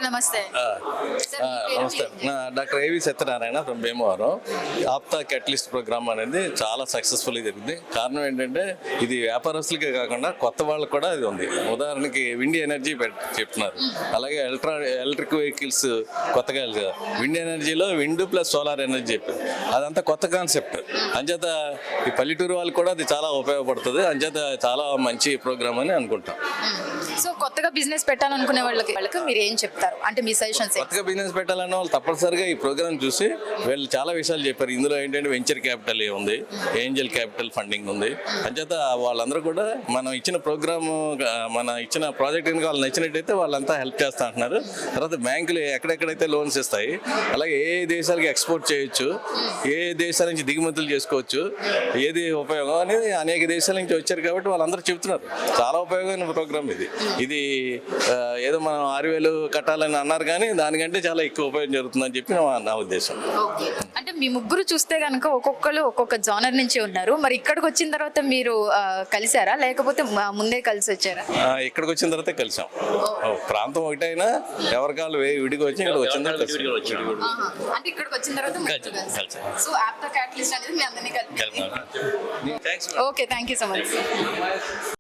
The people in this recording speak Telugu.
సార్ నమస్తే. సార్, మీ పేరు నమస్తే, doctor AV Satyanarayana from Bhimavaram. Aapta catalyst program అనేది చాలా సక్సెస్ఫుల్గా జరిగింది. కారణం ఏంటంటే ఇది వ్యాపారస్తులకే కాకుండా కొత్త వాళ్ళకి కూడా ఇది ఉంది. ఉదాహరణకి విండ్ ఎనర్జీ చెప్తున్నారు, అలాగే ఎలక్ట్రిక్ వెహికల్స్ కొత్తగా విండ్ ఎనర్జీలో విండ్ ప్లస్ సోలార్ ఎనర్జీ చెప్పారు. అదంతా కొత్త కాన్సెప్ట్. అంచేత ఈ పల్లెటూరు వాళ్ళకి కూడా అది చాలా ఉపయోగపడుతుంది. అంచేత చాలా మంచి ప్రోగ్రామ్ అని అనుకుంటాం. సో కొత్తగా బిజినెస్ పెట్టాలనుకునే వాళ్ళకి మీరు ఏం చెప్తారు, అంటే మీ సజెషన్స్? కొత్తగా బిజినెస్ పెట్టాలన్న వాళ్ళు తప్పనిసరిగా ఈ ప్రోగ్రామ్ చూసి వీళ్ళు చాలా విషయాలు చెప్పారు. ఇందులో ఏంటంటే వెంచర్ క్యాపిటల్ ఉంది, ఏంజల్ క్యాపిటల్ ఫండింగ్ ఉంది. అంచేత వాళ్ళందరూ కూడా మనం ఇచ్చిన ప్రోగ్రామ్, మన ఇచ్చిన ప్రాజెక్ట్ కనుక వాళ్ళు నచ్చినట్టయితే వాళ్ళంతా హెల్ప్ చేస్తా అంటున్నారు. తర్వాత బ్యాంకులు ఎక్కడెక్కడైతే లోన్స్ ఇస్తాయి, అలాగే ఏ దేశాలకి ఎక్స్పోర్ట్ చేయొచ్చు, ఏ దేశాల నుంచి దిగుమతులు చేసుకోవచ్చు, ఏది ఉపయోగం అనేది అనేక దేశాల నుంచి వచ్చారు కాబట్టి వాళ్ళందరూ చెబుతున్నారు. చాలా ఉపయోగమైన ప్రోగ్రామ్ ఇది. ఇది ఏదో మనం 6,000 కట్టాలని అన్నారు, కానీ దానికంటే చాలా ఎక్కువ ఉపయోగం జరుగుతుందని చెప్పి నా ఉద్దేశం. అంటే మీ ముగ్గురు చూస్తే కనుక ఒక్కొక్కరు ఒక్కొక్క జానర్ నుంచి ఉన్నారు. మరి ఇక్కడికి వచ్చిన తర్వాత మీరు కలిసారా, లేకపోతే ముందే కలిసి వచ్చారా? ఇక్కడికి వచ్చిన తర్వాత కలిసాం. ప్రాంతం ఒకటైనా ఎవరికాలు విడిగా వచ్చి ఇక్కడ వచ్చిన తర్వాత అంటే ఇక్కడికి వచ్చిన తర్వాత సో ఆప్తా క్యాటలిస్ట్ అనేది మీ అందరినీ కలిపి. Okay, thank you so much.